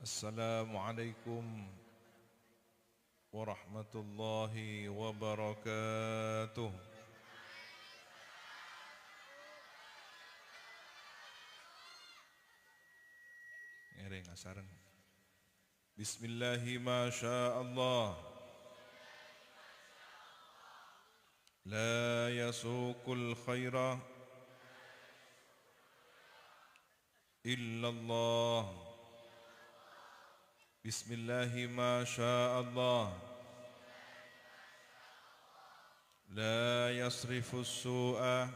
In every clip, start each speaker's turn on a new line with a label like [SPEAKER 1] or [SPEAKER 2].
[SPEAKER 1] Assalamualaikum warahmatullahi wabarakatuh. Ngereng asaran. Bismillahi ma syaa Allah. La yasuqul khaira illa Allah. Bismillahi ma syaa Allah. La yasrifu as-su'a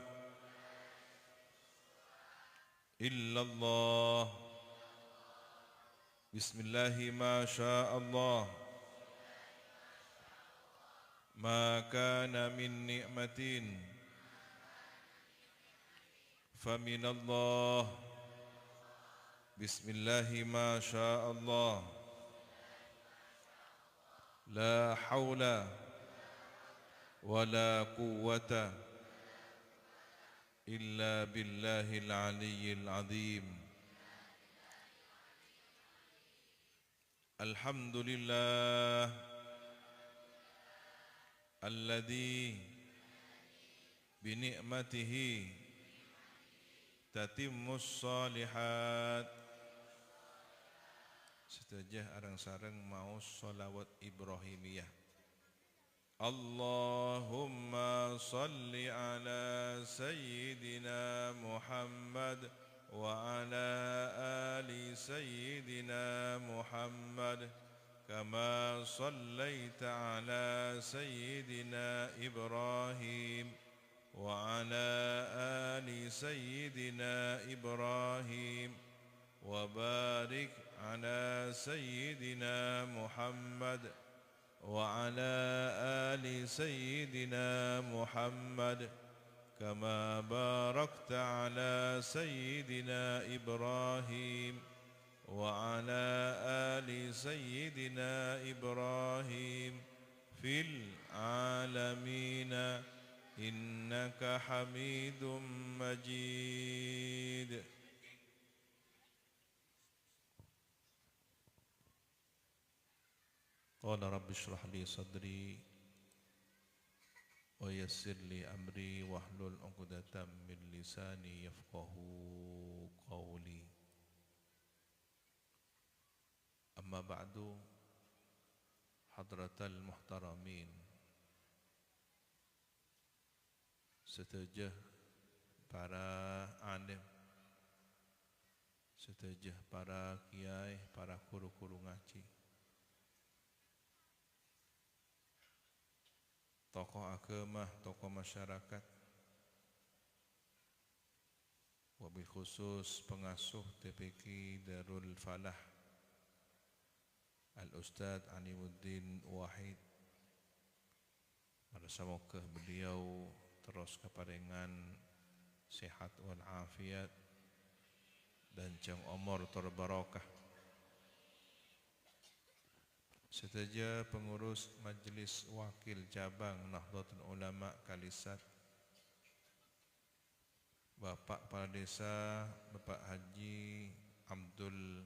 [SPEAKER 1] illa Allah. Bismillahi ma syaa Allah. Ma kana min ni'matin famin Allah. Bismillahi ma syaa Allah. La hawla wa la quwwata illa billahil aliyyil azim. Alhamdulillah alladzi bi ni'matihi tatimmus shalihat. Setajah arang-sarang mau sholawat Ibrahimiyah. Allahumma salli ala sayyidina Muhammad wa ala ali sayyidina Muhammad kama sallaita ala sayyidina Ibrahim wa ala ali sayyidina Ibrahim wa barik ala sayyidina Muhammad wa ala ali sayyidina Muhammad kama barakta ala sayyidina Ibrahim wa ala ali sayyidina Ibrahim fil alamin innaka Hamidum Majid. Qala rabbi shrah li sadri wa yassir li amri wahlul 'uqdatam min lisani yafqahu qawli. Amma ba'du, hadratal muhtaramin, setajah para alim, setajah para kiai, para guru-guru ngaji, tokoh agama, tokoh masyarakat, wabil khusus pengasuh TPQ Darul Falah Al-Ustadz Animuddin Wahid. Semoga beliau terus keparingan sehat wal afiat dan jang umur terbarakah. Setajah pengurus Majelis Wakil Cabang Nahdlatul Ulama Kalisat, Bapak Kepala Desa Bapak Haji Abdul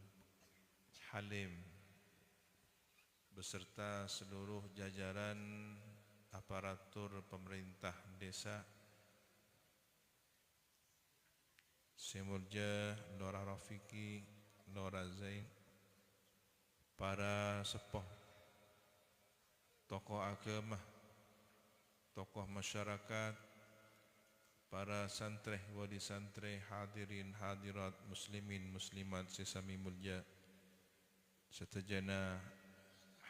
[SPEAKER 1] Halim beserta seluruh jajaran aparatur pemerintah desa, Semurja Lora Rafiki, Lora Zain, para sepuh, tokoh agama, tokoh masyarakat, para santrih wali santrih, hadirin hadirat, muslimin muslimat sesami mulja, setajana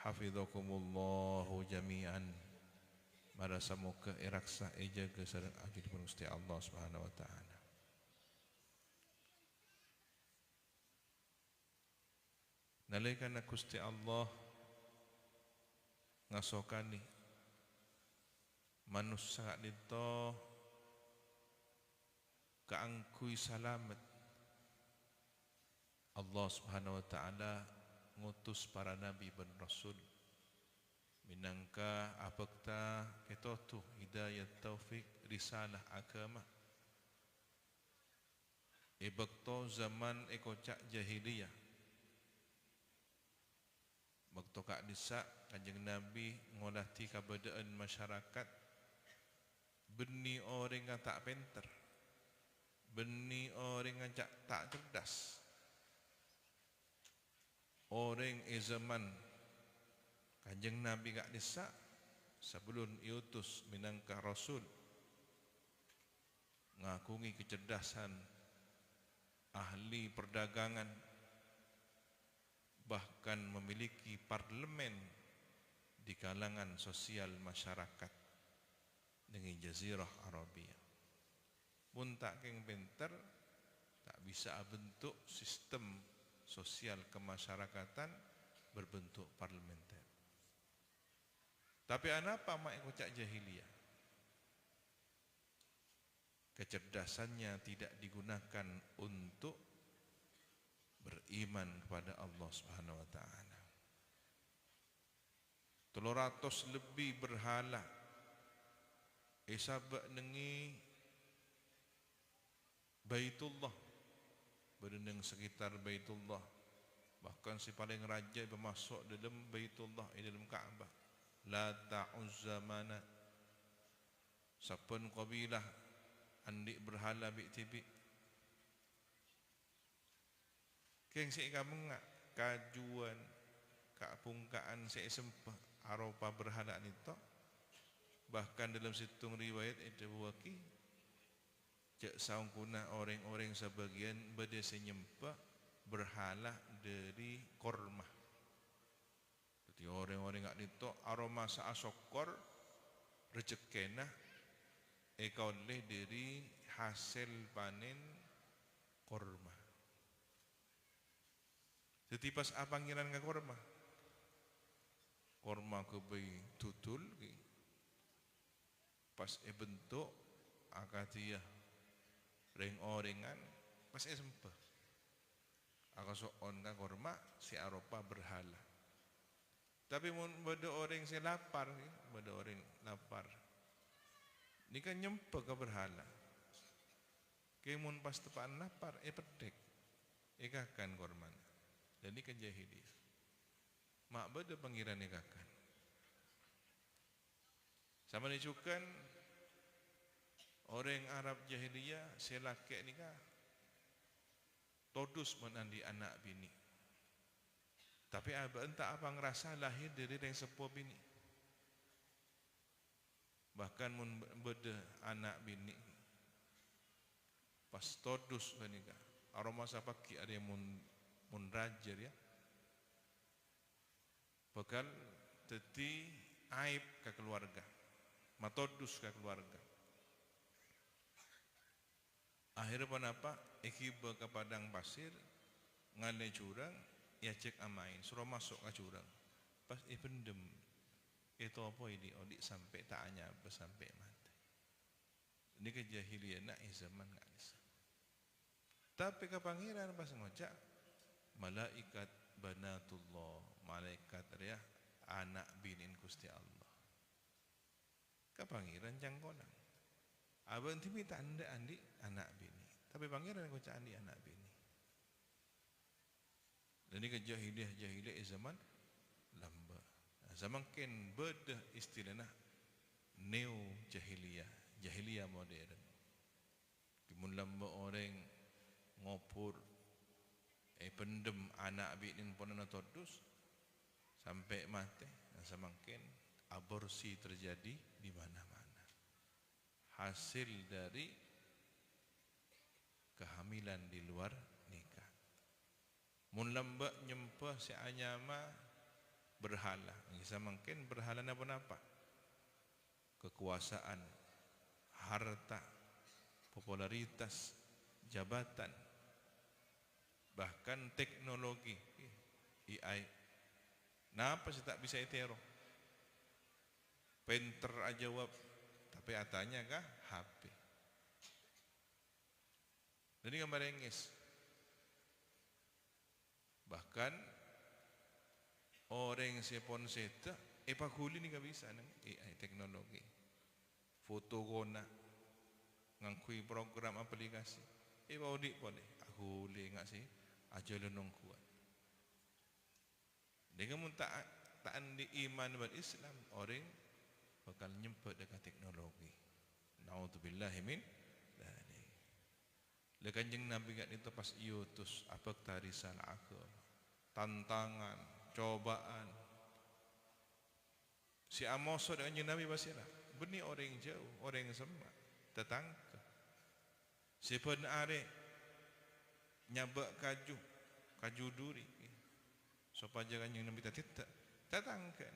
[SPEAKER 1] hafizakumullahu jami'an. Mara semoga iraksa ejaga sareng ajudipun Gusti Allah Subhanahu wa taala. Nalikana Gusti Allah ngasokani manusia dito kaangkuy salamet, Allah Subhanahu wa taala ngutus para nabi dan rasul minangka apakta ketotu hidayat taufik risalah agama ibakto zaman ekocak jahiliyah kak disak Kanjeng Nabi ngolati keberadaan masyarakat beni orang yang tak pinter, beni orang yang tak cerdas, orang zaman Kanjeng Nabi kak disak sebelum diutus minangka Rasul ngakungi kecerdasan, ahli perdagangan, bahkan memiliki parlemen di kalangan sosial masyarakat dengan Jazirah Arabia. Pun tak keng pinter, tak bisa bentuk sistem sosial kemasyarakatan berbentuk parlementer. Tapi apa mak kocak jahiliyah? Kecerdasannya tidak digunakan untuk beriman kepada Allah Subhanahu wa taala. 300 lebih berhala isabak nengi Baitullah, berdendeng sekitar Baitullah. Bahkan si paling raja bermasuk dalam Baitullah, dalam Kaabah. Lata, Uzza, Manat. Sapun qabilah andik berhala bik-tibik. Keng si kamengak kajuan kapungkaan si sempah aropa berhala nito. Bahkan dalam situng riwayat itu waki cek saung kuna orang-orang sebagian berdesa nyempah berhala dari korma. Jadi orang-orang ngak nito aroma saasokor rezekena oleh dari hasil panen korma. Jadi pas panggilan ke korma, korma ke bayi tutul, pas bentuk akatiyah ring-oringan, pas sempah. Akasoon ka korma si aropa berhala. Tapi mun beda orang si lapar, beda orang lapar. Ini kan nyempah ke berhala. Kemun pas tepaan lapar, pedek. Ikakan korman. Dan ini kan jahiliyah. Mak beda panggilan ikakan. Sama dicukan orang Arab jahiliyah selakek nikah todus menandi anak bini. Tapi entah apa ngerasa lahir dari yang sepuh bini. Bahkan mun beda anak bini pas todus nikah aroma sapaki ada yang mun rajer ya. Bakal teti aib ke keluarga. Matodus ke keluarga. Akhirnya apa? Ikiba ke padang pasir ngale curang ya cek amain suruh masuk ke curang. Pas pendem itu apa ini odik sampai tak hanya sampai mati. Ini kejahilian nak zaman ngak bisa. Tapi ke pangeran pas ngocak malaikat banatullah, malaikat dia anak binin Gusti Allah. Ke pangeran jangkonang. Abang timi tanda andi anak bini. Tapi pangeran ngocak andi anak bini. Dan ini kejahiliah zaman lamba. Zaman ken beda istilahnya neo jahiliyah modern. Kimun lamba orang ngopur pendem anak binin ponana todus sampai mati. Zaman ken aborsi terjadi di mana-mana. Hasil dari kehamilan di luar nikah. Mun lamba nyempah si anyama berhala. Bisa mungkin berhala apa-apa. Kekuasaan, harta, popularitas, jabatan, bahkan teknologi, AI. Kenapa sih tak bisa itero? Penter aja jawab, tapi atanya kah HP. Jadi gambar engis. Bahkan orang sepon seta pakuli ni bisa nang AI teknologi. Foto gona ngangkui program aplikasi. Audit boleh. Aku boleh ngak sih aja lenong kuat. Dengan tak tak andi iman wal Islam, orang bakal nyempet dekat teknologi. Naudzubillahi min dzalik. Le Kanjeng Nabi kat itu pas iutus apa tarisal agama, tantangan, cobaan. Si Amoso dengan Kanjeng Nabi basira, benih orang jauh, orang semak, tetangga. Si pun are nyabak kaju duri. Supaya Kanjeng Nabi tidak tetangga.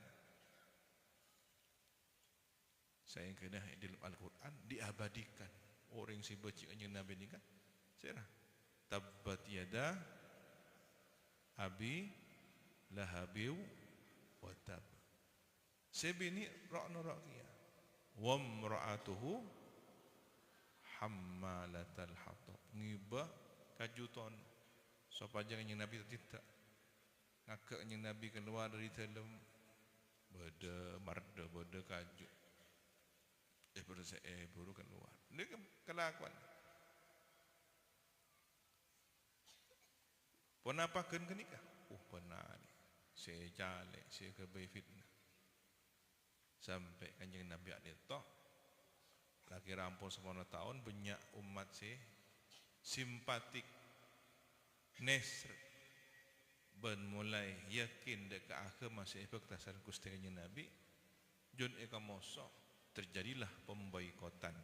[SPEAKER 1] Saya kena di Al-Quran diabadikan. Orang si baca Kanjeng Nabi ni kan, serah. Tabbat yada Abi Lahabiu wa tab. Sebini ra'na ra'iyah. Wa mra'atuhu hammalatal hatab. Ngibah kajuton. Supaya Kanjeng Nabi tidak. Ngakak Kanjeng Nabi keluar dari dalam beda marda beda kaju. Baru keluar. Ini kelakuan. Penapakan ke nikah? Benar ni. Saya jalik, saya kebai fitnah. Sampai Kanjeng Nabi itu lagi rampung 10 tahun, banyak umat saya simpatik Nesr ben mulai yakin dekat akhir masih ekspektasi Gusti Kanjeng Nabi Jun eka mosok terjadilah pemboikotan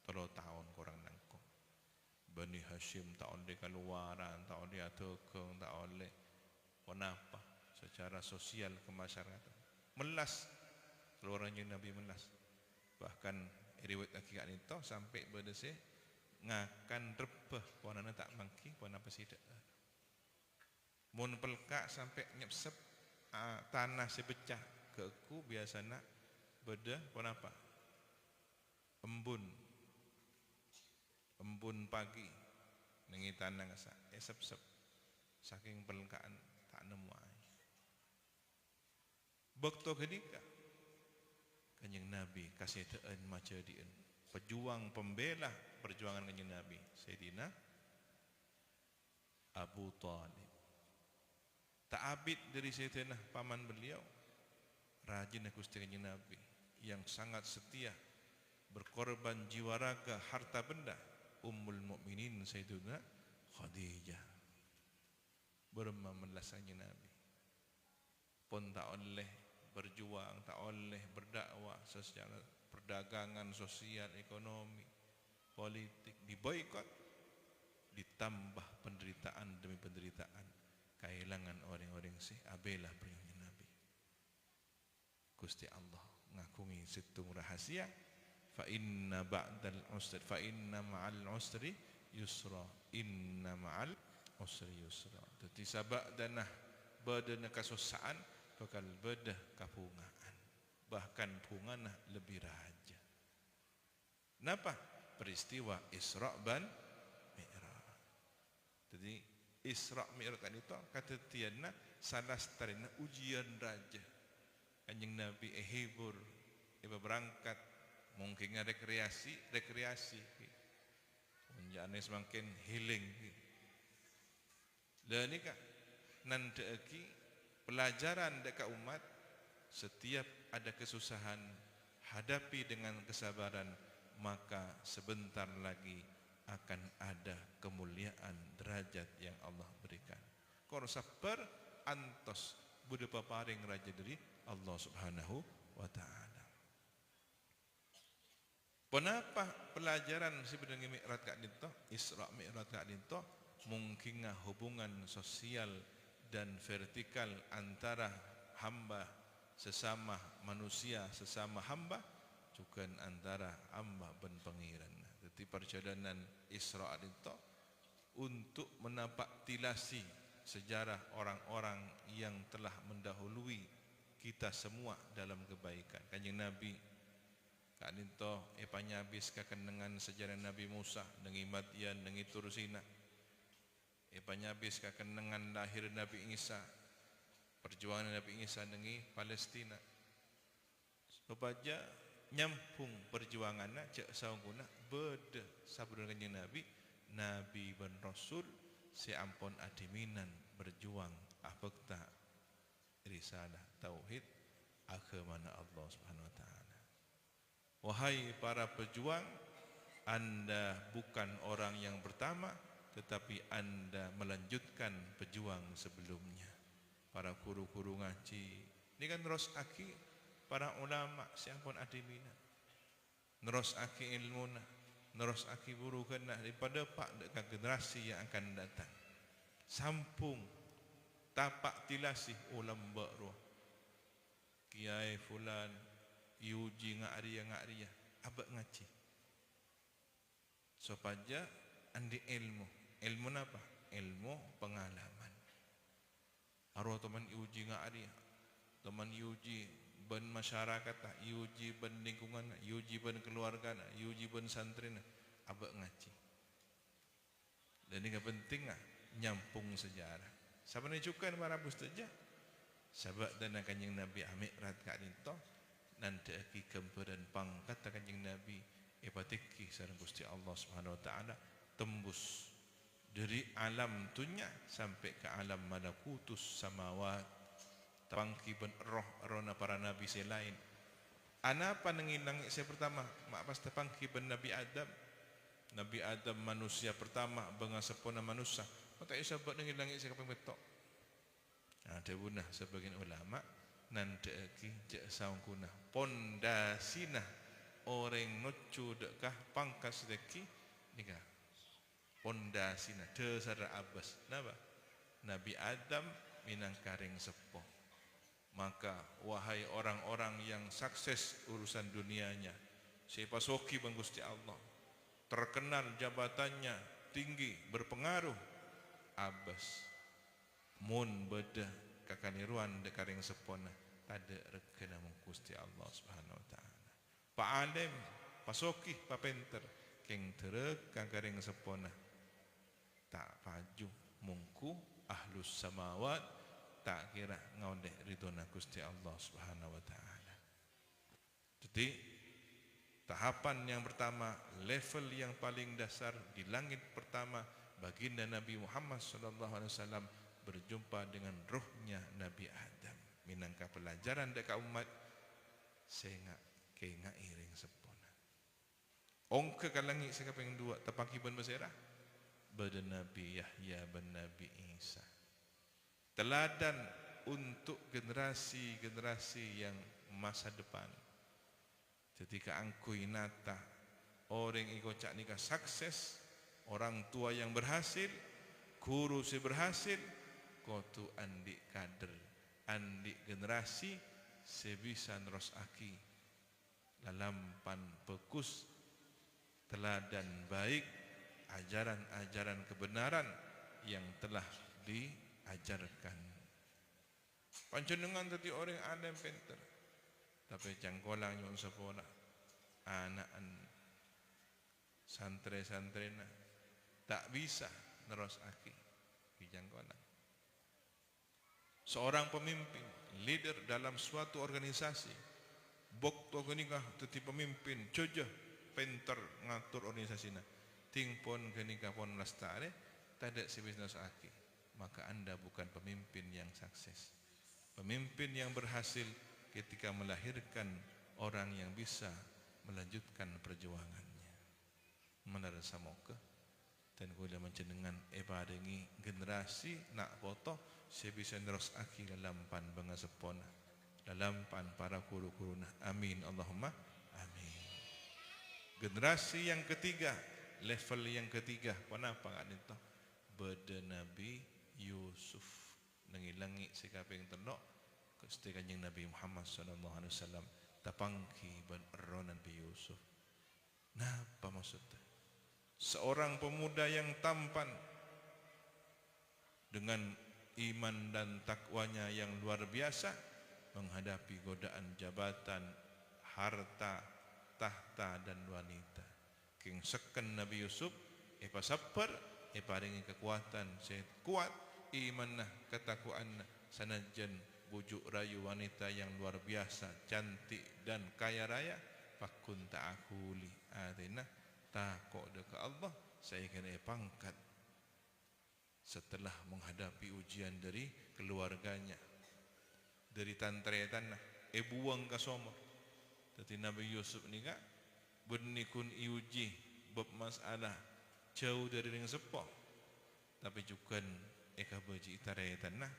[SPEAKER 1] 3 tahun kurang nangkong. Bani Hashim tak oleh keluaran, tak oleh atukang, tak oleh kenapa secara sosial ke masyarakat. Melas keluarannya Nabi melas. Bahkan riwayat akikat itu sampai berdesih ngakan rebah puanana tak mangki puan apa sidak. Mun pelkak sampai nyepsep tanah sepecah keku biasana beda kenapa? Embun pagi nengi tanah ngasa esep-sep saking pelkaan tak nemu air. Bekto kenika Kanjeng Nabi kasih teun maca dieun pejuang pembela perjuangan Kanjeng Nabi Sayyidina Abu Thalib. Tak abid dari Sayyidina paman beliau rajin Gusti Kanjeng Nabi yang sangat setia berkorban jiwa raga harta benda Ummul Mukminin Sayyidina Khadijah bermemelasnya Nabi pun tak oleh berjuang, tak oleh berdakwah secara perdagangan, sosial, ekonomi, politik diboikot, ditambah penderitaan demi penderitaan, kehilangan orang-orang sih abelah perintah Nabi. Gusti Allah ngakungi situng rahasia, fa inna ba'dal usri fa inna ma'al usri yusra, inna ma'al usri yusra. Jadi sabak danah badana kesusahan bakal bedah kapungaan, bahkan punganah lebih raja. Napa? Peristiwa Isra dan Mi'raj. Jadi Isra Mi'raj itu kata tiana salah setarina ujian raja. Kanjeng Nabi hibur, iba berangkat mungkin rekreasi. Punjane semakin healing. Dan ini kak nanti pelajaran dekat umat, setiap ada kesusahan hadapi dengan kesabaran, maka sebentar lagi akan ada kemuliaan derajat yang Allah berikan. Kau sabar antos bude paparing raja dari Allah Subhanahu wa taala. Kenapa pelajaran sebenarnya Mi'raj kak dinto, Isra Mi'raj kak dinto mungkin hubungan sosial dan vertikal antara hamba sesama manusia, sesama hamba juga antara hamba dan pangeran. Jadi perjalanan Isra itu untuk menapak tilasi sejarah orang-orang yang telah mendahului kita semua dalam kebaikan. Kanjeng Nabi kak dinto panyabis kakenengan sejarah Nabi Musa dengan Madian dengan Tursina. Panyabis kakenengan lahir Nabi Isa, perjuangan Nabi Isa dengan Palestina. Supaya nyampung perjuangannya cak saungguna beda sabun Kanjeng Nabi ben Rasul seampun adiminan berjuang apekta risalah tauhid agama Allah Subhanahu wa taala. Wahai para pejuang, Anda bukan orang yang pertama, tetapi Anda melanjutkan pejuang sebelumnya. Para guru-guru ngaji, ini kan terus aki para ulama siapun adimina. Terus aki ilmuna, terus aki burukanna daripada pak dekat generasi yang akan datang. Sampung tapak tilasih ulam bakruh. Kiai fulan, yuji nga'riya abak ngaji. Supaya andi ilmu. Ilmu apa? Ilmu pengalaman. Arwah teman yuji nga'riya, teman yuji ben masyarakat, yuji ben lingkungan, yuji ben keluarga, yuji ben santri, abak ngaji. Dan ini penting nyampung sejarah. Siapa menunjukkan para pustaja? Sabak dan kanjeng Nabi Amirat Kak Dinto nanti aki gambaran pangkat kanjeng Nabi epatiki sareng Gusti Allah Subhanahu wa taala tembus dari alam dunya sampai ke alam malakutus samawat. Pangki ben roh-rona para nabi selain. Ana panengilang saya pertama, mak pas pangki ben Nabi Adam. Nabi Adam manusia pertama bengasepona manusia. Mata isa buat nengilang saya kaping betok. Ada bunah sebagian ulama nanti lagi jak saungkuna pondasina orang nucu dekah pangkas deki nikah pondasina dasar abas napa Nabi Adam minang karing sepo. Maka wahai orang-orang yang sukses urusan dunianya, siapa soki bang Gusti Allah, terkenal jabatannya tinggi berpengaruh, abas mun beda kakaniruan de karing sepona tada rekena mung Gusti Allah Subhanahu wa taala. Pa alim pasoki papenter keng terek kakaring sepona tak paju mungku ahlus samawat tak kira ngaudeh ridona Gusti Allah Subhanahu wa taala. Jadi tahapan yang pertama, level yang paling dasar di langit pertama, baginda Nabi Muhammad sallallahu alaihi wasallam berjumpa dengan rohnya Nabi Adam. Minangka pelajaran dekat umat sehingga kenga iring sepona. Ongke kalangi sekaping dua tapaki ben beserah badan Nabi Yahya ben Nabi Isa. Teladan untuk generasi-generasi yang masa depan. Ketika angkui nata orang ikut nikah sukses, orang tua yang berhasil, guru si berhasil, kotu andi kader, andi generasi sebisa neros aki lalampan pekus teladan baik, ajaran-ajaran kebenaran yang telah diajarkan. Panjenengan tadi orang alim pinter, tapi cangkolang nyon sepola anaan santre-santrena tak bisa neros aki dijangkolang. Seorang pemimpin, leader dalam suatu organisasi, bokto genikah teti pemimpin, coja pinter ngatur organisasinya, tingpon genikah pon lestare, tidak sebisnas aki. Maka anda bukan pemimpin yang sukses. Pemimpin yang berhasil ketika melahirkan orang yang bisa melanjutkan perjuangannya. Menara samoga dan gula mencendengan ebadengi generasi nak foto sebisa neros aki lalampan bangga sepona, lalampan para guru-guruna. Amin Allahumma amin. Generasi yang ketiga, level yang ketiga, kenapa enggak itu? Beda Nabi Yusuf nangilangi sikaping tenok Gusti Kanjeng Nabi Muhammad sallallahu alaihi wasallam tapangki ban Nabi Yusuf. Napa maksudnya? Seorang pemuda yang tampan dengan iman dan takwanya yang luar biasa menghadapi godaan jabatan, harta, tahta dan wanita. King seken Nabi Yusuf epa sabar, epa ringi kekuatan, saya kuat imanah ketakwaan sanajan bujuk rayu wanita yang luar biasa, cantik dan kaya raya, pakun ta'akuli artinya takut dekat Allah, saya kena pangkat setelah menghadapi ujian dari keluarganya. dari tantretan nah buang ke somor. Tadi Nabi Yusuf ni kak bernikun iuji bab masalah jauh dari ring sepo, tapi juga eka baji taretan nah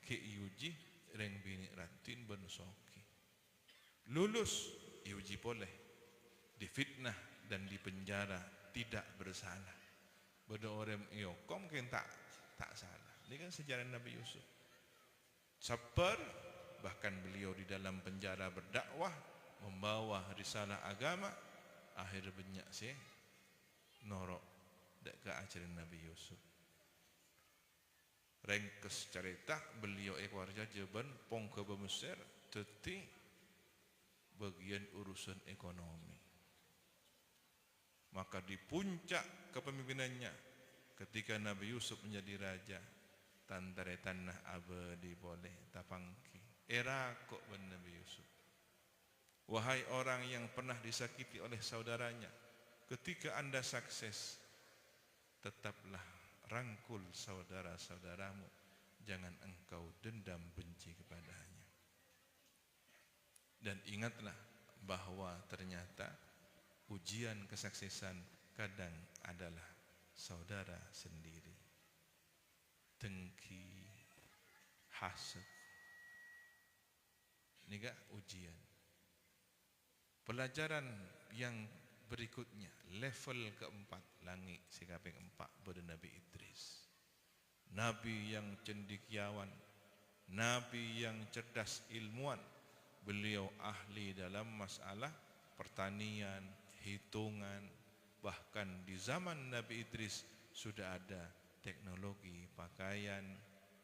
[SPEAKER 1] ke iuji ring bini ratin bensoki lulus iuji boleh difitnah dan dipenjara tidak bersalah. Bada orang iokom kan tak salah. Ini kan sejarah Nabi Yusuf. Sabar, bahkan beliau di dalam penjara berdakwah, membawa risalah agama, akhir banyak sih norok dak ke ajaran Nabi Yusuf. Rengkes cerita beliau keluarga jaban pong ke Mesir, teti bagian urusan ekonomi. Maka di puncak kepemimpinannya ketika Nabi Yusuf menjadi raja, tantare tanah abadi boleh tapangki era kok ben Nabi Yusuf. Wahai orang yang pernah disakiti oleh saudaranya, ketika anda sukses tetaplah rangkul saudara-saudaramu, jangan engkau dendam benci kepadanya. Dan ingatlah bahwa ternyata ujian kesuksesan kadang adalah saudara sendiri. Dengki, hasad, ini gak ujian. Pelajaran yang berikutnya, level keempat, langit sikaping empat pada Nabi Idris. Nabi yang cendekiawan, Nabi yang cerdas ilmuwan. Beliau ahli dalam masalah pertanian, hitungan. Bahkan di zaman Nabi Idris sudah ada teknologi pakaian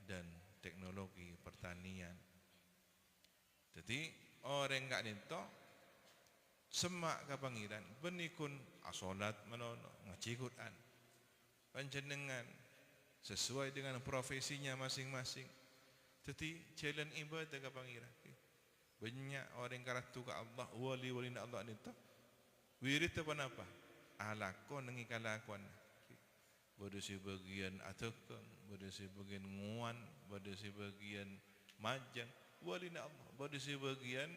[SPEAKER 1] dan teknologi pertanian. Jadi orang enggak nento semak ke pangeran benikun asolat menono ngaji Quran panjenengan sesuai dengan profesinya masing-masing. Jadi jalan ibadah ke pangeran. Banyak orang karatu ke Allah wali-wali Allah nento wirid apa? Alakon nengi kalakon. Bodoh si bagian atekeng, bodoh si bagian nguan, bodoh si bagian majang, wali Allah. Bodoh si bagian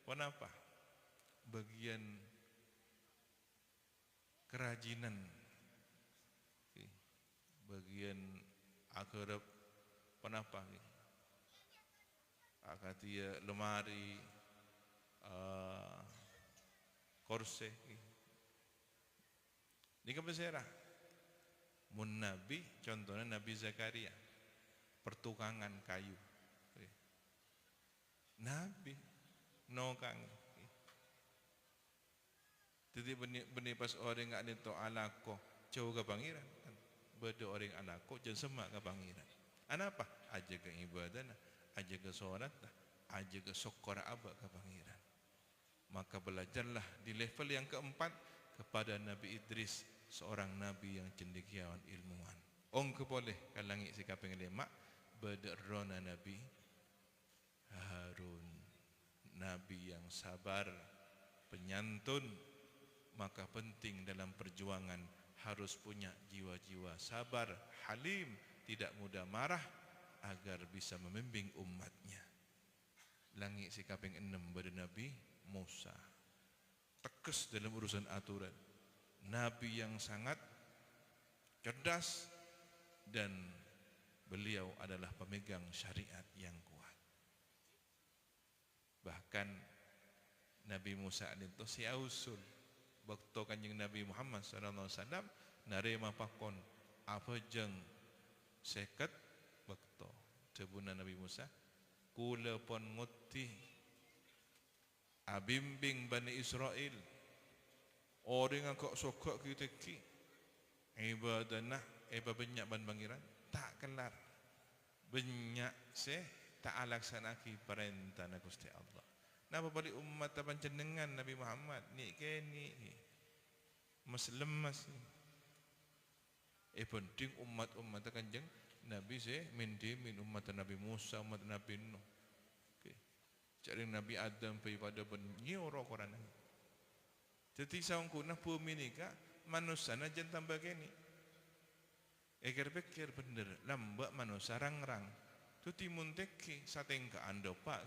[SPEAKER 1] apa? Bagian kerajinan, bagian akrab, apa? Akatia lemari, korse. Ini kebesaran. Mun Nabi, contohnya Nabi Zakaria, pertukangan kayu. Nabi, nokang. Jadi benih pas orang nggak nito alako, jauh ke pangeran. Beda orang alako, jangan semak ke pangeran. Anapa? Aja ke ibadah, aja ke sholat, aja ke syukur abah ke pangeran. Maka belajarlah di level yang keempat kepada Nabi Idris, seorang nabi yang cendekiawan ilmuwan. Ong keboleh kalangi sikap pengelema bederona Nabi Harun, nabi yang sabar, penyantun. Maka penting dalam perjuangan harus punya jiwa-jiwa sabar, halim, tidak mudah marah agar bisa membimbing umatnya. Langi sikap yang 6 pada Nabi Musa, tegas dalam urusan aturan. Nabi yang sangat cerdas dan beliau adalah pemegang syariat yang kuat. Bahkan Nabi Musa itu si ausul waktu kanjeng Nabi Muhammad SAW narema pakon apa jeng seket waktu cebuna Nabi Musa kula pon nguti abimbing Bani Israel orang yang kok sokok kita ki ibadah banyak ban pangeran tak kelar banyak se tak alaksanaki perintah Gusti Allah. Napa balik umat panjenengan Nabi Muhammad ni keni muslim masih penting umat kanjeng Nabi se min umat Nabi Musa, umat Nabi Nuh. Okey. Cari Nabi Adam pergi pada nyoro Quran. Jadi saungku nah bumi ni ka manusia na jan tambah keni. Pikir bener lambak manusia rang-rang. tu timun teki satengkaan dapat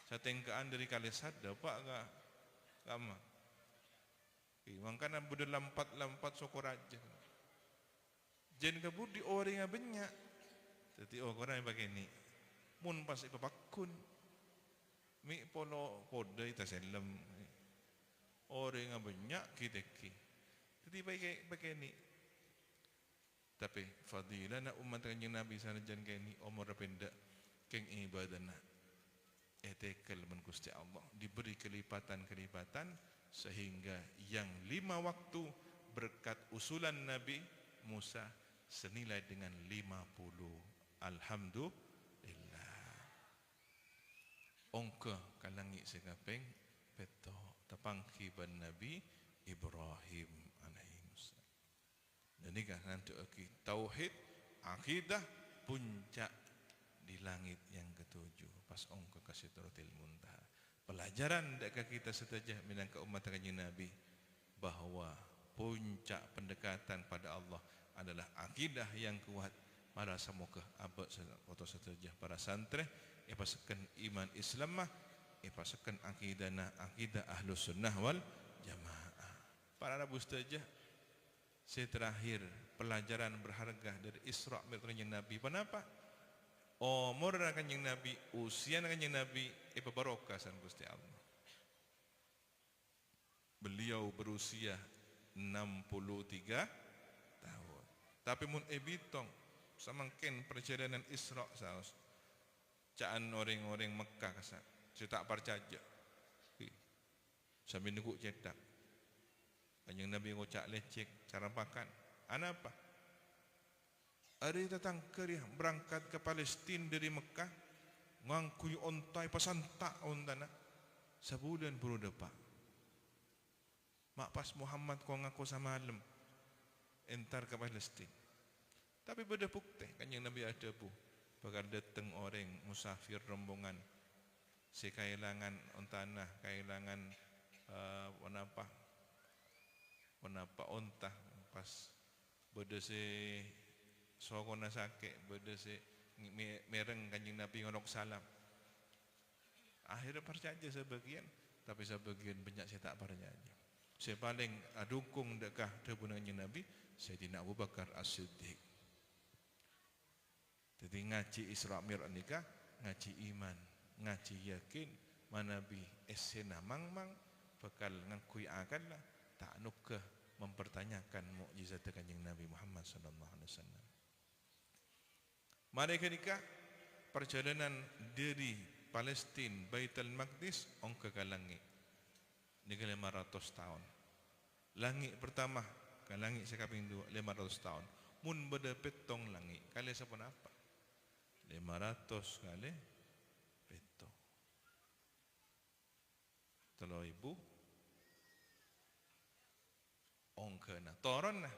[SPEAKER 1] satengkaan dari kalisat dapat ka kama mangkana bude lampat sokoraja jen ka budi orang yang banyak jadi orang yang begini mun pas ipapakun mi polo kode ita selem orang yang banyak kiteki jadi begini tapi fadilah na umat kanjeng Nabi sanajan kini umur pendek keng ibadana etekel men Gusti Allah diberi kelipatan-kelipatan sehingga yang 5 waktu berkat usulan Nabi Musa senilai dengan 50. Alhamdulillah. Ongka kalangi sekapeng peto tapangki ban Nabi Ibrahim alaihissalam. Jadi kan nanti tauhid akidah puncak di langit yang ketujuh pas ongka ka Sidratil Muntaha. Pelajaran dekat kita setajah minangka umat kanjeng Nabi bahwa puncak pendekatan pada Allah adalah akidah yang kuat. Mara semoga abad atau setajah para santri pasakan iman Islam mah pasakan akidah Ahlus Sunnah wal Jamaah. Para Rabu setajah saya terakhir pelajaran berharga dari Isra Mi'raj Nabi. Kenapa? Umur kanjeng Nabi, usia kanjeng Nabi barokah san Gusti Allah. Beliau berusia 63 tahun. Tapi mun ebitong samangken perjalanan Isra saos. Caan orang-orang Mekah kasan. Saya tak percaya. Sambil nunggu cetak. Kanjeng Nabi ngocak lecek cara makan. Apa? Hari datang kerja berangkat ke Palestina dari Mekah ngangkui ontai pasantak ontana sebulan baru dapat. Mak pas Muhammad kau ngaku sama alam entar ke Palestina. Tapi beda bukti kanjeng Nabi ada bu. Bakal datang orang musafir rombongan sekailangan ontana kailangan Wanapa ontah pas beda se sokona sakit beda se mereng kanjeng Nabi ngonok salam. Akhirnya percaya sebagian, tapi sebagian banyak saya tak percaya. Saya paling dukung dekah tebunan kanjeng Nabi Sayyidina Abu Bakar As-Siddiq. Jadi ngaji Isra Mi'raj nikah, ngaji iman, ngaji yakin, manabi esena mang-mang bakal ngakui akan lah tak nukah mempertanyakan mukjizat kanjeng Nabi Muhammad sallallahu alaihi wasallam. Mereka nikah perjalanan dari Palestina Baitul Maqdis ongka ke langit. Ini 500 tahun. Langit pertama ke langit sekaping 2 500 tahun. Mun beda petong langit kali siapa apa? 500 kali petong. 3,000 ongka na toron na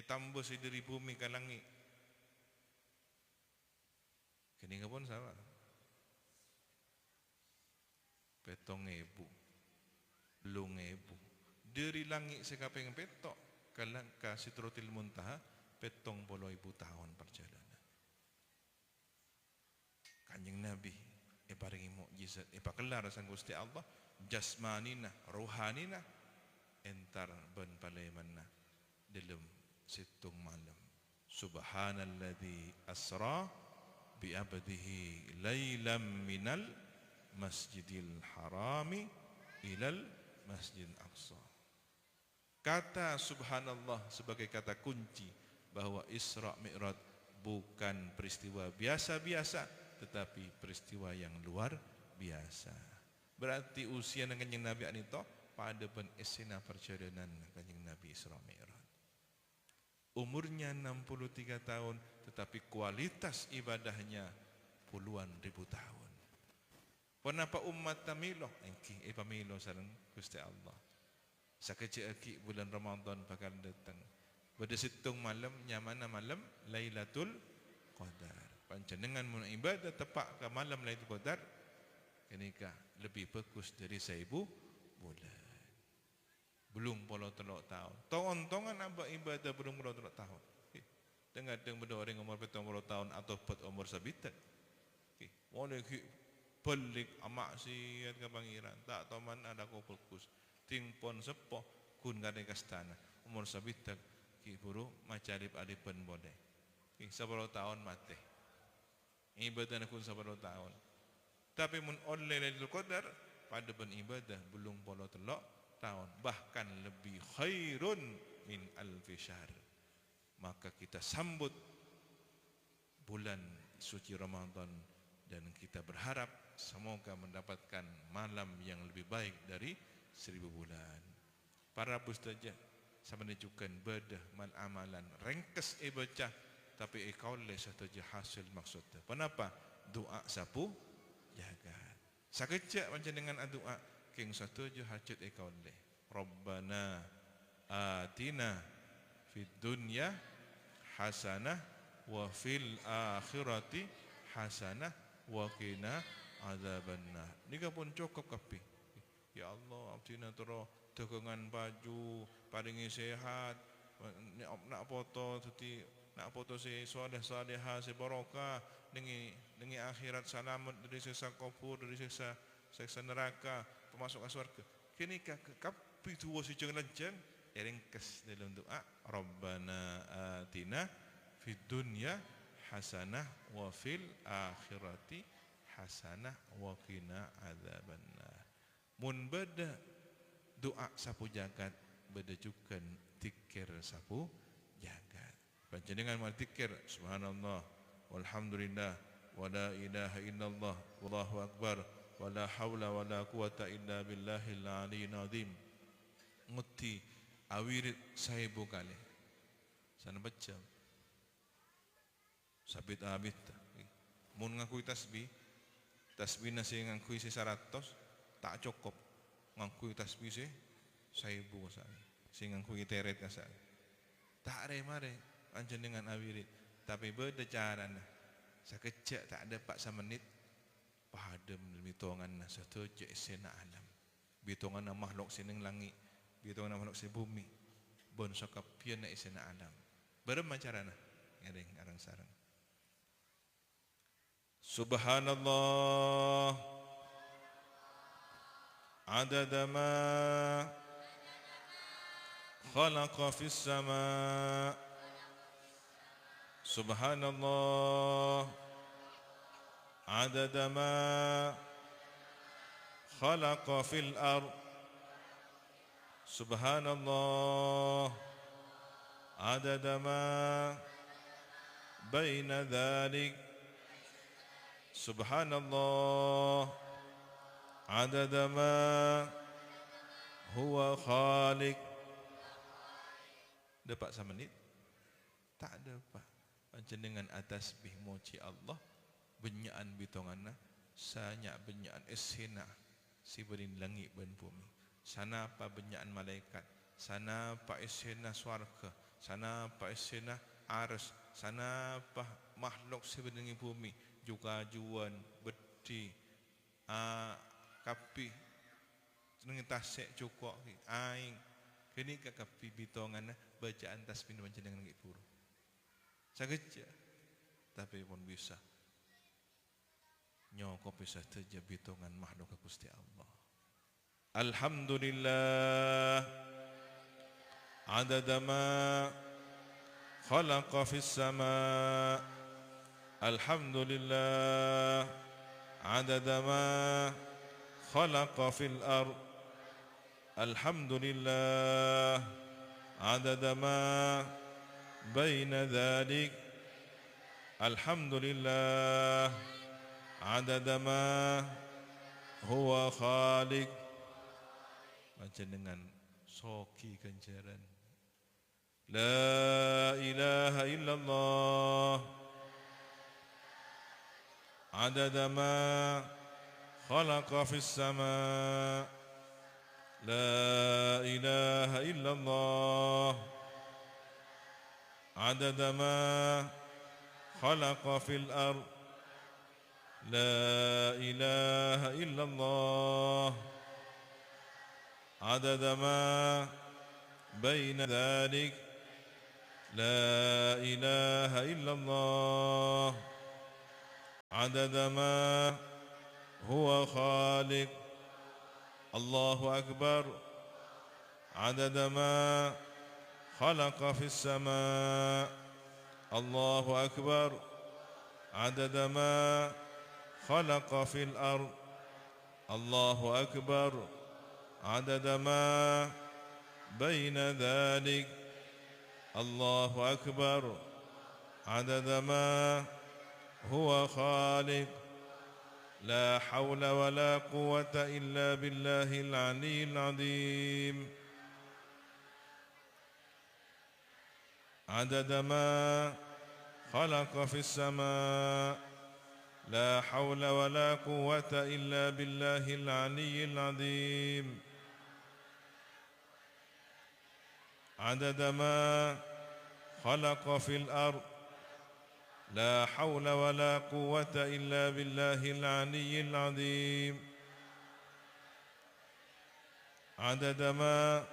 [SPEAKER 1] tambah dari bumi ke langit kini pun sama 7,000 dari langit sekaping petok ke Sidratil Muntaha 70,000 tahun perjalanan. Kanjeng Nabi paringi mukjizat pakelar sang Gusti Allah jasmanina rohanina entar ben palemanna dalam situng malam. Subhanalladzi asra bi abdihi lailam minal masjidil harami ilal masjidil aqsa. Kata subhanallah sebagai kata kunci bahwa Isra Mi'raj bukan peristiwa biasa-biasa tetapi peristiwa yang luar biasa. Berarti usia kanjeng Nabi anito pada esena perjalanan kanjeng Nabi Isra Mi'raj. Umurnya 63 tahun tetapi kualitas ibadahnya puluhan ribu tahun. Kenapa umat tamilo? Engki pamilo sareng Gusti Allah. Sakejek bulan Ramadan bakal datang. Pada situng malam nyamana malam Lailatul Qadar. Panjenengan mun ibadah tepak ke malam Lailatul Qadar kenika lebih bagus dari 1000 bulan. Belum puluh telok tahun. Tongan-tongan apa ibadah belum puluh telok tahun. Dengar benda orang umur 70 tahun atau umur sabitan. Boleh pelik amak siat ke pangeran. Tak tahu mana ada kau fokus. Tingpon sepoh kun kadai kastana. Umur sabitan buru macarip adipan boleh. 10 tahun mati. Ibadah kun 10 tahun. Tapi mun oleh Lailatul Qadar pada beribadah belum 10 tahun, bahkan lebih khairun min alfi syahr. Maka kita sambut bulan suci Ramadan dan kita berharap semoga mendapatkan malam yang lebih baik dari 1000 bulan. Para pustaja sama menunjukkan bedah mal amalan ringkes baca tapi kaule satu je hasil maksudnya. Kenapa? Doa sapu jaga. Sakejap macam dengan doa king satu je hajat kaule. Rabbana atina fid dunya hasanah wa fil akhirati hasanah wa qina adzabannar. Nika pun cukup kapi. Ya Allah, abdina tero dagangan baju, paringi sehat, nak foto teti nak foto si saleh-salehah si barokah dengan akhirat selamat dari siksa kubur, dari siksa neraka, masuk ke surga. Kini kapi tuwa si jeung lenceng ringkes dalam doa Rabbana atina fid dunya hasanah wa fil akhirati hasanah wa qina adzabannar. Mun beda doa sapu jagat beda juga zikir sapu jagat. Panjenengan mal zikir subhanallah walhamdulillah wala ilaha illallah wallahu akbar wala haula wala quwata illa billahil aliyyil azim. Muti awirit 1000 kali. Sana baca. Sabit abit. Mun ngakui tasbih nasi ngakui si 100 tak cukup. Ngakui tasbih si 1000 kasar. Si ngakui teret kasar. Tak mare anjen dengan awirit. Tapi beda carana. Sakejap tak ada 4 menit. Pahadem bitongan satu je sena alam. Bitongan makhluk sining langit. Bitongan makhluk si bumi. Bon sakapian na sena alam. Berema carana? Ngadeng arang sarang. Subhanallah adada ma khalaqa fis sama. Subhanallah adada ma khalaqa fil ard. Subhanallah adada ma baina dhalik. Subhanallah adada ma huwa khaliq. Dapat 1 menit? Tak ada apa. Macam dengan atas bih moci Allah benyaan bitonganna sanyak benyaan esena si berin langit ben bumi. Sana apa benyaan malaikat, sana apa esena swarga, sana apa esena ars, sana apa makhluk si berin bumi. Juga juan beti kapi dengan tasek cukok aing kini ka kapi bitongan bacaan tasbih macam dengan ngik puru sageja tapi pun bisa nyokop bisa saja bitongan makhluk Gusti Allah. Alhamdulillah adada ma khalaqa fis sama. Alhamdulillah adada ma khalaqa fil ard. Alhamdulillah adada ma baina dhalik. Alhamdulillah adada ma huwa khaliq. Macam dengan soki kencaran. La ilaha illallah adada ma khalaqa fis sama. La ilaha illallah adada ma khalaqa fil ard. La ilaha illallah adada ma baina dhalik. لا إله إلا الله عدد ما هو خالق الله أكبر عدد ما خلق في السماء الله أكبر عدد ما خلق في الأرض الله أكبر عدد ما بين ذلك الله أكبر عدد ما هو خالق لا حول ولا قوة إلا بالله العلي العظيم عدد ما خلق في السماء لا حول ولا قوة إلا بالله العلي العظيم عدد ما خلق في الأرض لا حول ولا قوة إلا بالله العلي العظيم عدد ما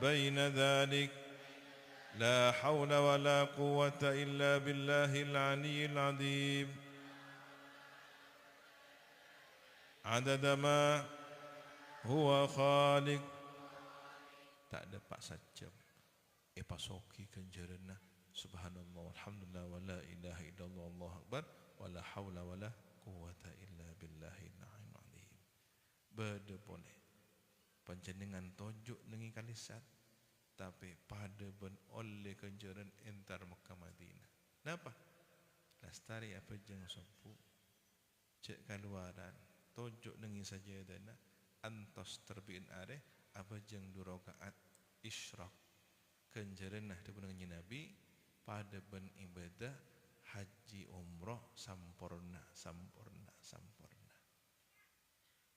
[SPEAKER 1] بين ذلك لا حول ولا قوة إلا بالله العلي العظيم عدد ما هو خالق. Tak ada pak sajam pasoki kenjerana subhanallah walhamdulillah wala ilaha illallah allahu akbar wala haula wala quwata illa billahil aliyyil azim. Beda boleh panjenengan tojuk nengi kalisat tapi pada ben oleh kenjeran entar Mekah Madinah. Napa? Lastari apa jeng sopu cek kaluaran tojuk nengi saja dana antos terbin are apa jeng durokaat isyraq kenjerenah dengan Nabi pada ben ibadah haji umrah sampurna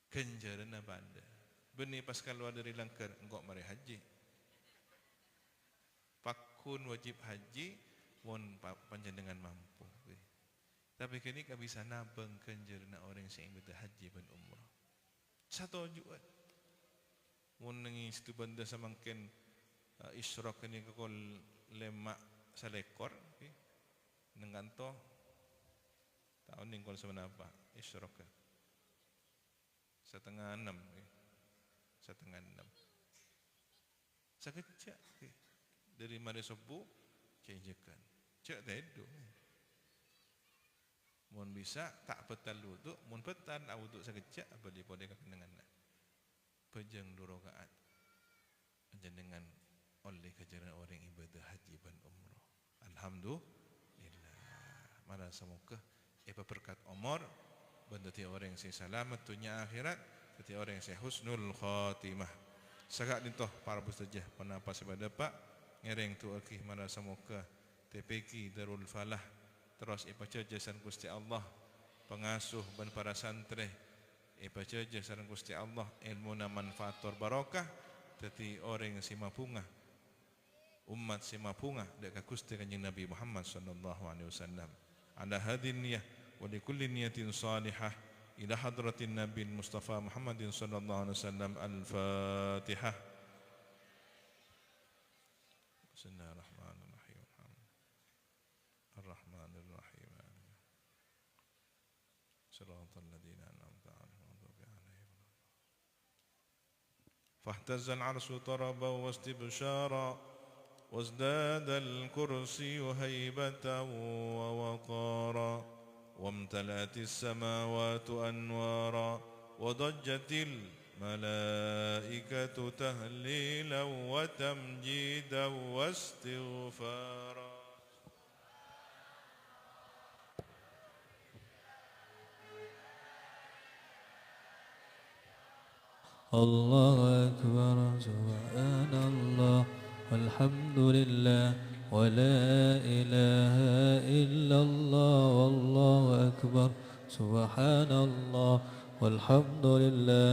[SPEAKER 1] kenjerenah pada beni pas keluar dari langkar engkau mari haji pakun wajib haji mon panjenengan mampu tapi kini ka bisa nabeng kenjerenah orang yang ibadah haji ben umrah satu juga mon nengi situ benda samangken isyraq ini kekol lemak salekor nenganto tahun ni kol sebenapa isyraq 5:30 5:30 sakejak dari mari subuh cejekan cek tedo mun bisa tak petal wudu mun petan wudu sakejak apa di pode kakenangan pejeng 2 rakaat jenengan oleh kejaran orang ibadah haji dan umrah. Alhamdulillah. Mana semoga berkat umur benda ti orang yang selamat dunia akhirat, ti orang yang husnul khatimah. Sagak nitoh para mustajah penapa sebada pak ngereng tu akih mana semoga TPK Darul Falah terus ibaca jasan Gusti Allah pengasuh dan para santri ibaca jasan Gusti Allah ilmu na manfaator barokah teti orang yang simapungah umat simapungah dekat Gusti Kanjeng Nabi Muhammad sallallahu alaihi wasallam ala hadin niyah wa likulli niyatin salihah ila hadratin Nabi Mustafa Muhammadin sallallahu alaihi wasallam al-Fatihah. Bismillahirrahmanirrahim. Ar-Rahmanir-Rahim. Shiratal ladzina an'amta 'alaihim. Fahtazza al-'arsyu taraban wastibshara وازداد الكرسي هيبة ووقارا وامتلأت السماوات أنوارا وضجت الملائكة تهليلا وتمجيدا واستغفارا.
[SPEAKER 2] الله أكبر سبحان الله والحمد لله ولا إله إلا الله والله أكبر سبحان الله والحمد لله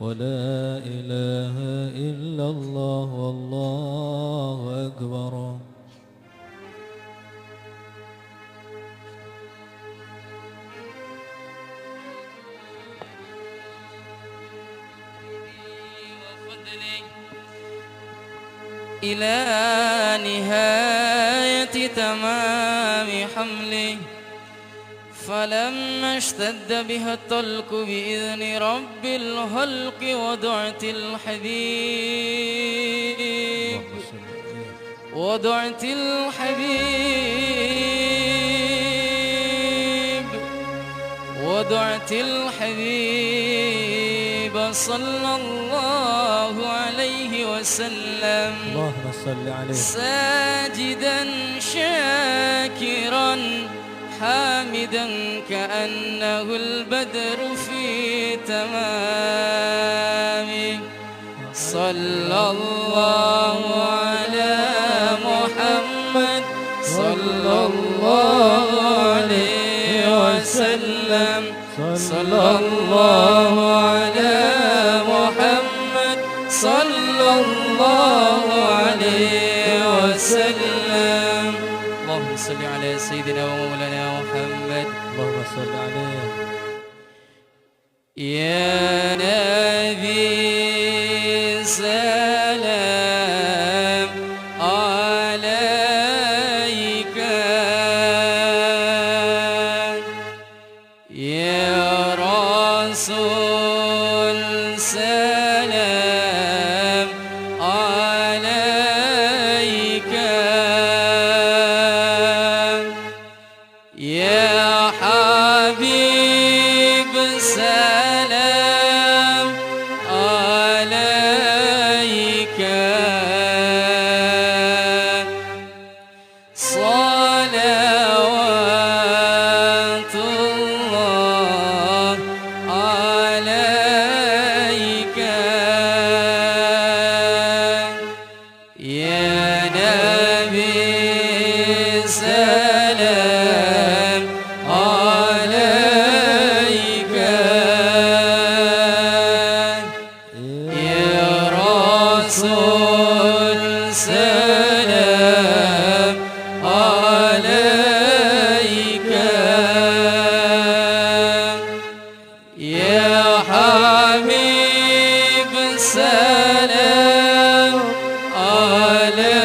[SPEAKER 2] ولا إله إلا الله والله أكبر.
[SPEAKER 3] إلى نهاية تمام حمله فلما اشتد بها الطلق بإذن رب الخلق وضعت الحبيب وضعت الحبيب صلى الله عليه وسلم
[SPEAKER 2] اللهم صل عليه
[SPEAKER 3] ساجدا شاكرا حامدا كأنه البدر في تمامه صلى الله على محمد صلى الله عليه وسلم صلى الله على محمد صلى الله عليه وسلم اللهم صل على سيدنا ومولانا محمد
[SPEAKER 2] اللهم صل عليه
[SPEAKER 3] يا نبي سلام عليك يا رسول سلام عليك يا حبيب سلام عليك صلوات الله عليك يا نبي سلام عليك يا رسول سلام عليك يا حبيب سلام عليك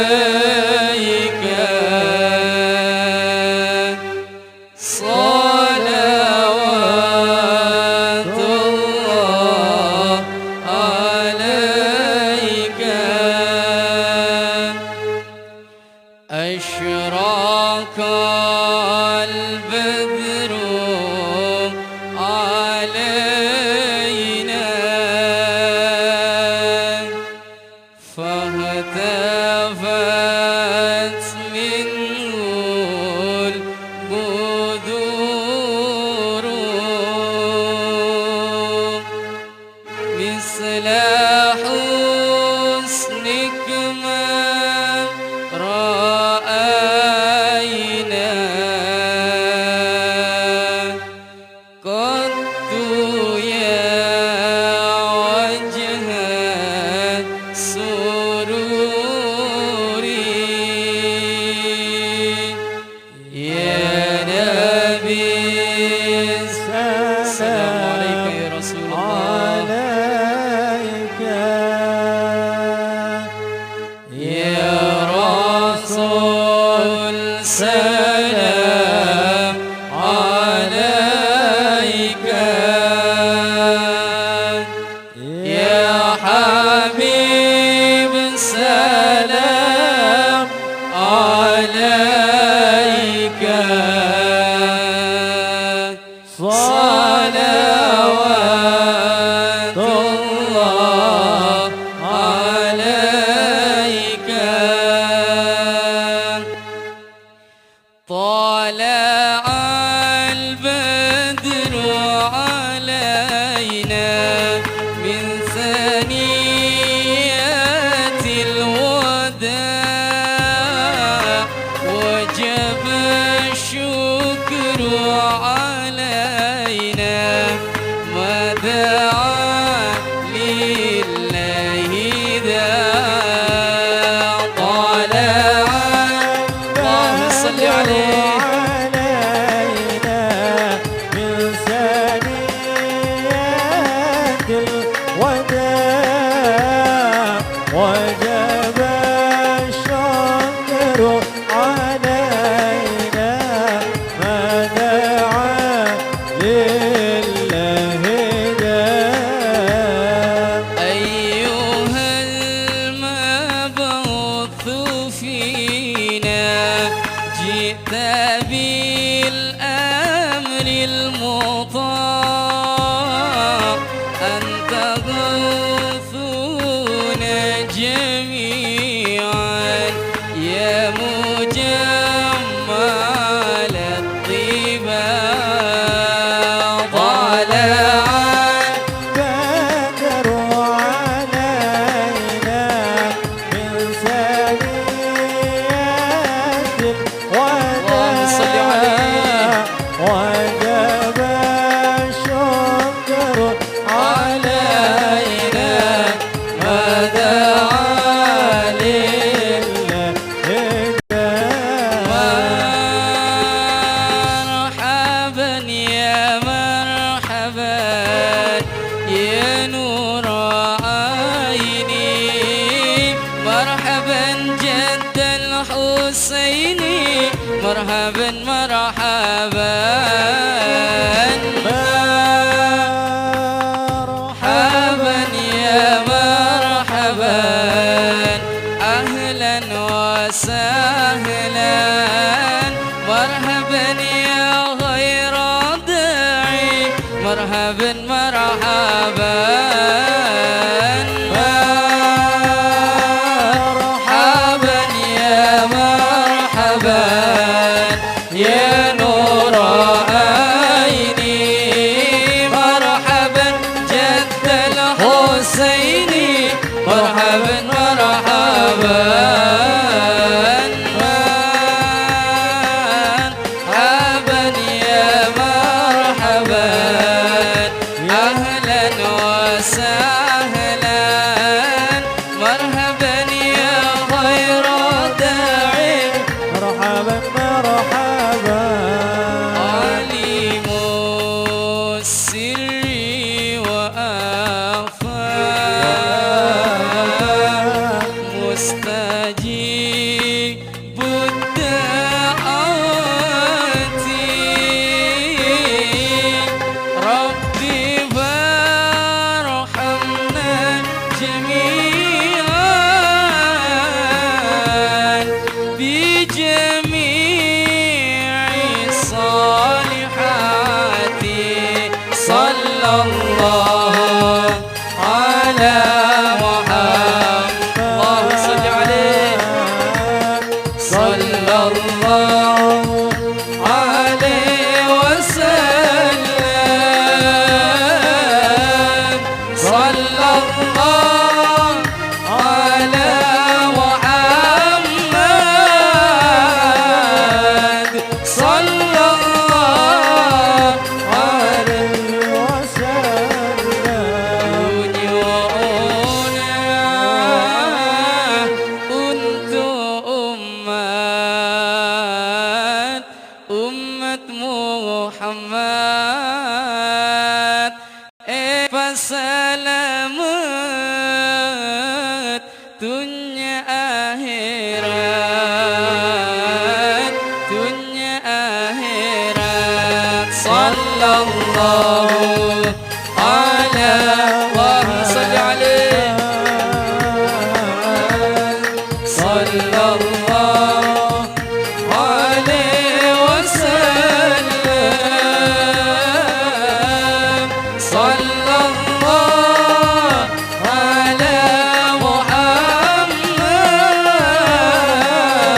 [SPEAKER 3] صلوات الله عليك أشرق البدر علينا فاهتفت منه البدور مثل حسنك ما رأينا قد يا وجه سروري يا نبي السلام عليك يا رسول الله
[SPEAKER 2] عليك
[SPEAKER 3] يا رسول سلام عليك يا حبيب سلام عليك صلوات الله عليك طلع البدر علينا من ثنيات الوداع وجب الشكر علينا ما دعا لله داع طلع اللهم صل عليه
[SPEAKER 2] علينا من ثنيات الوداع وجب الشكر علينا
[SPEAKER 3] جئت بالأمر المطاع أنت غوثنا جميعا يا مجمل الطباع طلع
[SPEAKER 2] بدر علينا من ثنيات
[SPEAKER 3] اللهم صل عليه.
[SPEAKER 2] وجب الشكر
[SPEAKER 3] علينا ما دعا مرحبا يا مرحبا يا نور عيني مرحبا جد الحسين مرحبا مرحبا مرحبا يا مرحبا أهلا وسهلا مرحبا يا غير داعي مرحبا مرحبا مرحبا يا مرحبا يا نور عيني مرحبا جد الحسين مرحبا مرحبا مرحبا يا مرحبا أهلا وسهلا مرحبا يا غير داعي
[SPEAKER 2] مرحبا مرحبا
[SPEAKER 3] عليم السر وأخفى مستجيب الدعوات ربي فارحمنا جميعا بجميع الصالحات صلى الله على محمد اللهم صل عليه صلى الله عليه وسلم صلى الله على محمد صلى الله
[SPEAKER 2] عليه وسلم
[SPEAKER 3] كنت أمة محمد فسلامت دنيا آخرات صلى الله على اللهم صل عليه صلى الله عليه وسلم صلى الله على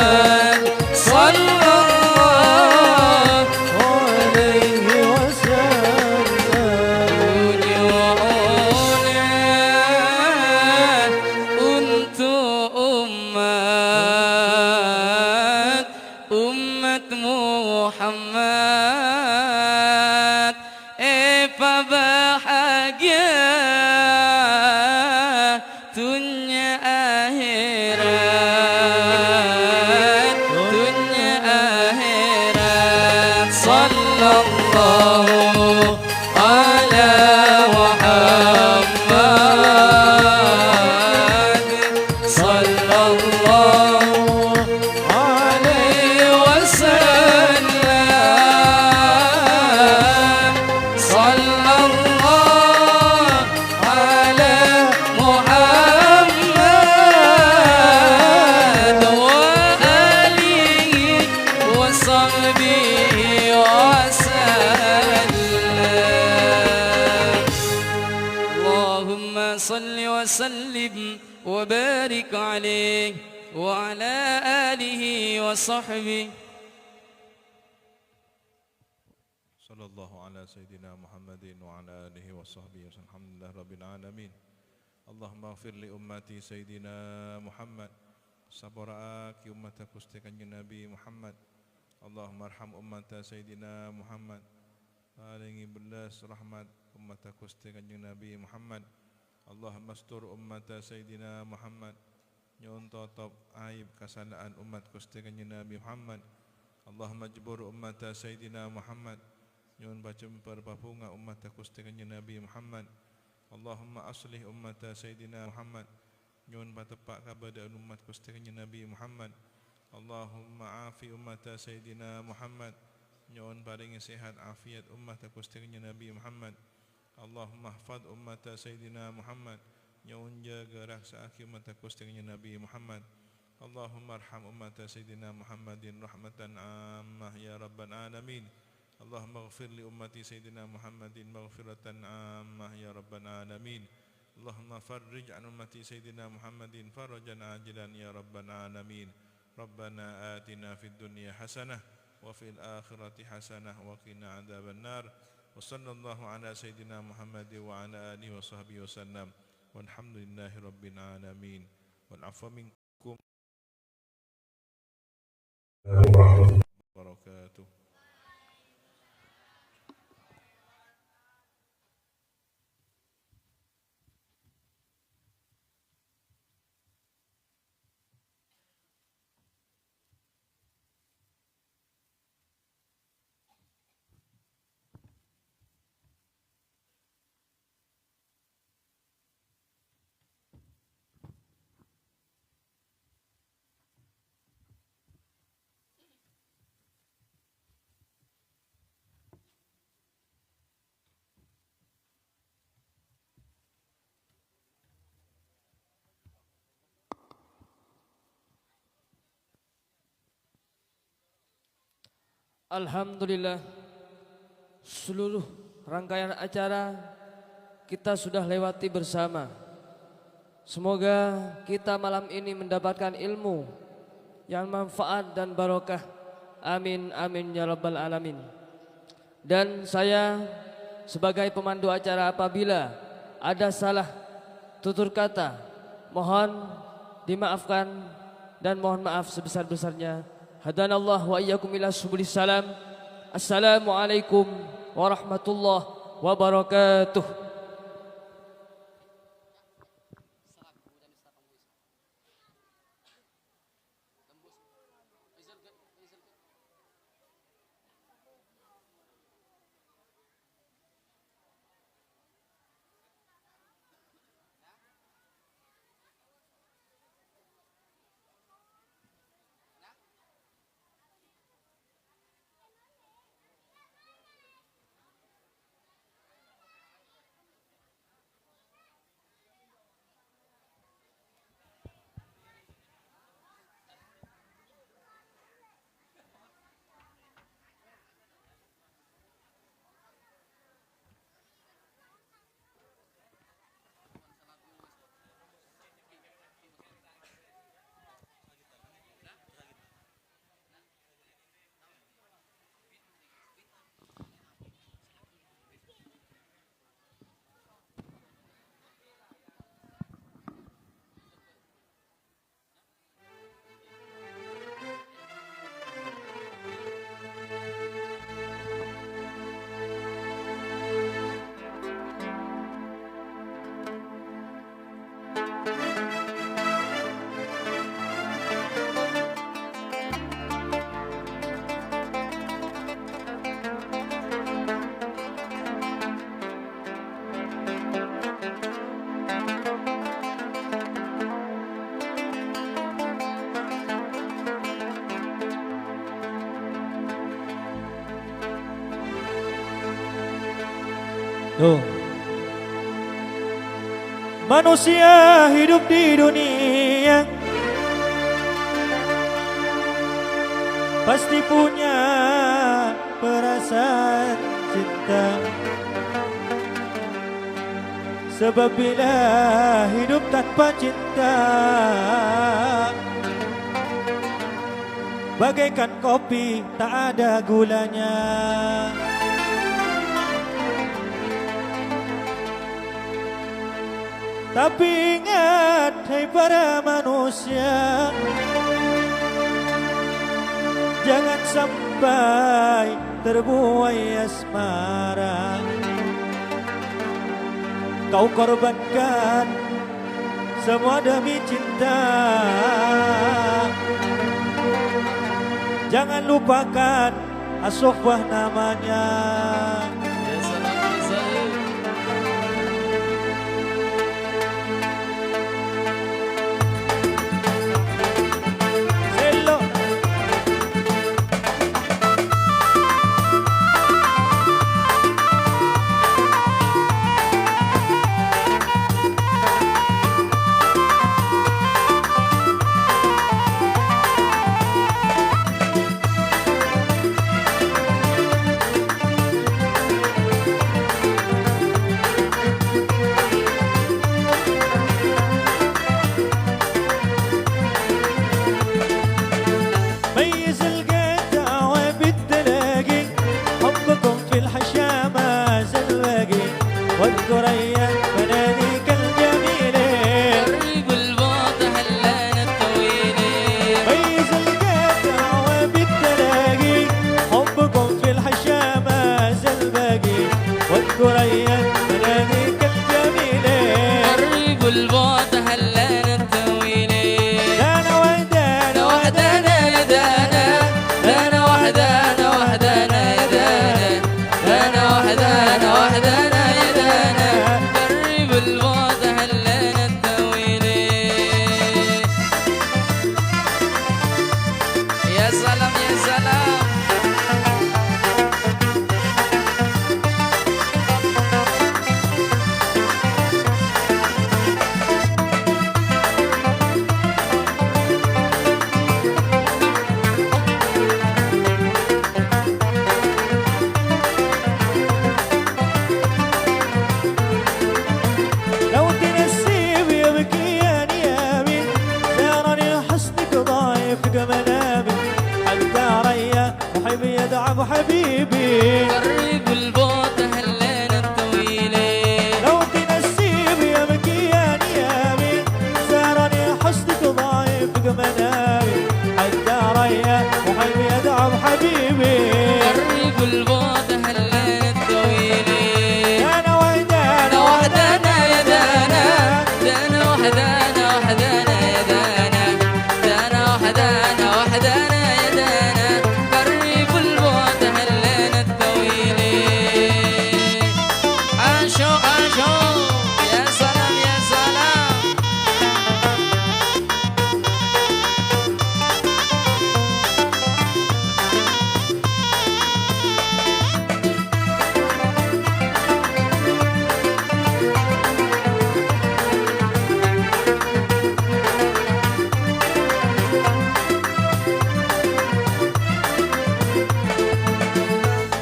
[SPEAKER 3] محمد صلى الله
[SPEAKER 2] عليه وسلم
[SPEAKER 3] كنت أمة محمد فبحاجة دنيا آخرات صلى الله على محمد صلى الله عليه وسلم صلى الله على محمد وآله وسلم وبارك عليه وعلى آله وصحبه.
[SPEAKER 1] Sallallahu ala sayyidina Muhammadin wa ala alihi wa sahbihi wa alhamdulillah rabbil alamin. Allahumma ighfir li ummati sayyidina Muhammad sabaraaki ummata kusti kanjeng Nabi Muhammad. Allahumma arham ummata sayyidina Muhammad paringi belas rahmat ummata kusti kanjeng Nabi Muhammad. Allahumma astur ummata sayyidina Muhammad nyuwun totop aib kesalahan umat kusti kanjeng Nabi Muhammad. Allahumma jbur ummata sayyidina Muhammad nyuwun bacemper papunga umat kusti kanjeng Nabi Muhammad. Allahumma aslih ummata sayyidina Muhammad nyuwun patepak kabadaan umat kusti kanjeng Nabi Muhammad. Allahumma afi ummata sayyidina Muhammad nyuwun paringi sehat afiat umat kusti kanjeng Nabi Muhammad. Allahumma hafad ummata sayyidina Muhammad nyuwun jaga raksaaki umat kusti kanjeng Nabi Muhammad. Allahumma arham ummata sayyidina Muhammadin rahmatan ammah ya rabbal alamin. Allahumma ighfir li ummati sayyidina Muhammadin maghfiratan ammah ya rabbal alamin. Allahumma farrij an ummati sayyidina Muhammadin farajan ajilan ya rabbal alamin. Rabbana atina fid dunya hasanah wa fil akhirati hasanah wa qina adzaban nar. Wa sallallahu ala sayyidina Muhammad wa ala alihi wa sahbihi wasallam. Walhamdulillahi rabbil alamin. Wal afwa minkum warahmatullahi wabarakatuh.
[SPEAKER 2] Alhamdulillah, seluruh rangkaian acara kita sudah lewati bersama. Semoga kita malam ini mendapatkan ilmu yang manfaat dan barokah. Amin amin ya rabbal alamin. Dan saya sebagai pemandu acara apabila ada salah tutur kata, mohon dimaafkan dan mohon maaf sebesar-besarnya. Hadanallah wa iyyakum ila subulis salam. Assalamualaikum warahmatullahi wabarakatuh. Tuh. Manusia hidup di dunia pasti punya perasaan cinta. Sebab bila hidup tanpa cinta bagaikan kopi tak ada gulanya. Tapi ingat hai para manusia, jangan sampai terbuai asmara. Kau korbankan semua demi cinta. Jangan lupakan As-Suhbah namanya.
[SPEAKER 3] Ya salam ya salam.
[SPEAKER 2] Selo. ميز القطع وبالتلاقي حبكم في الحشامة زلواقي واذكر ايام بنانيك الجميلة.
[SPEAKER 3] قرب البعد هلانا الطويلة.
[SPEAKER 2] ميز القطع وبالتلاقي حبكم في الحشامة زلواقي واذكر ايام بنانيك الجميلة.
[SPEAKER 3] قرب البعد هلانا الطويلة.
[SPEAKER 2] دانا وحدانا
[SPEAKER 3] وحدانا يا دانا، دانا وحدانا وحدانا يا دانا، دانا وحدانا وحدانا يا دانا. قرب البعد هلانا الطويلة. يا سلام يا سلام.
[SPEAKER 2] لو تنسيب يبكي يا نيامي زارني حسنك ضايف منامي حتى ريا وحبي يدعم حبيبي.
[SPEAKER 3] قرب البعد هلانا الطويلة.
[SPEAKER 2] لو تنسيب يبكي يا نيامي زارني حسنك ضايف منامي حتى ريا وحبي يدعم حبيبي.
[SPEAKER 3] قرب البعد هلانا الطويلة.
[SPEAKER 2] انا وحدانا
[SPEAKER 3] وحدانا يا دانا، دانا وحدانا وحدانا يا دانا، دانا وحدانا وحدانا يا دانا. قرب البعد هلانا الطويلة. عاشو عاشو يا سلام يا سلام.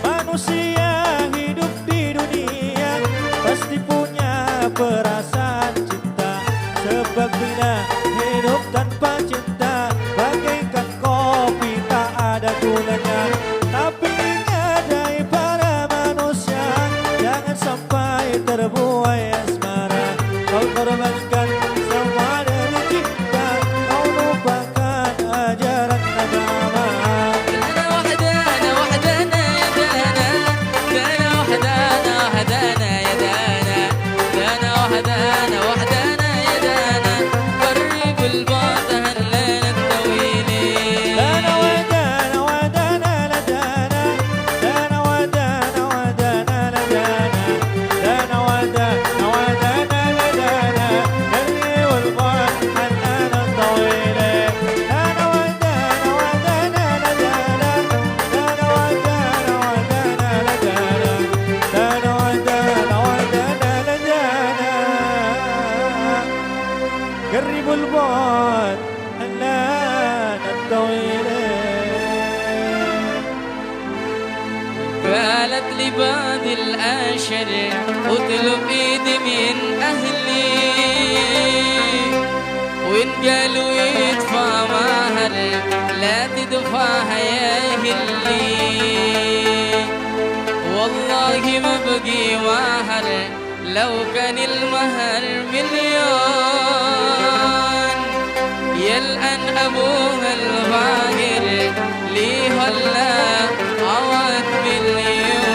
[SPEAKER 2] Manusia hidup di dunia pasti punya perasaan cinta. Sebab bila hidup tanpa cinta bagaikan kopi tak ada gulanya. Tapi ingat hai para manusia, jangan sampai terbuai asmara. Kau korbankan semua demi cinta. Kau lupakan ajaran agama.
[SPEAKER 3] دانا وحدانا وحدانا يا دانا، دانا وحدانا وحدانا يا دانا، دانا وحدانا وحدانا يا دانا. قرب البعد هلانا الطويلة.
[SPEAKER 2] دانا ودانا ودانا لدانا
[SPEAKER 3] قالت لبعض الأشر اطلب ايدي من أهلي، وإن قالوا يدفع مهر لا تدفعها يا هلي. والله ما بقي مهر لو كان المهر مليون، يلأن أبوها الفقير ليه هلا عوض مليون.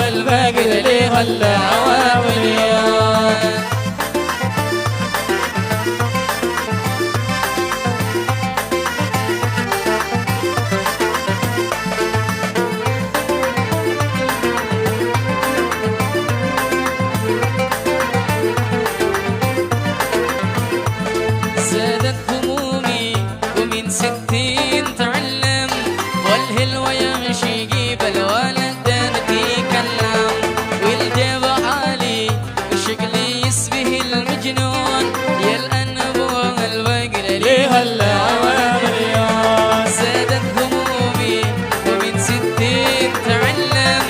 [SPEAKER 3] الفقر لي هلا عوامل. زادت همومي ومن 60 تعلم، والهلوى يمشي جيب الولد يتكلم، والجيب عالي وشكلي يسبه المجنون، يلأن ابوه الفقر لي هلا عوامل. زادت همومي ومن 60 تعلم،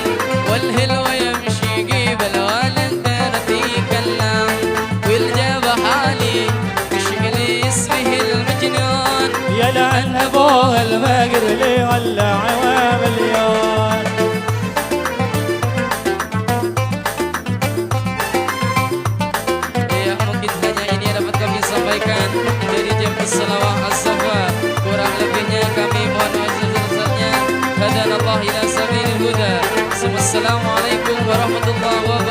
[SPEAKER 3] والهلوى يمشي جيب الولد يتكلم، والجيب عالي يلعن ابوه الفقر لي هلا عوامليون. Ya mungkin hanya ini yang dapat kami sampaikan dari jam salawat as-safa. Kurang lebihnya kami mohon maaf sebesar-besarnya. Hadanallahu ila sabilil huda. Wassalamualaikum warahmatullahi wabarakatuh.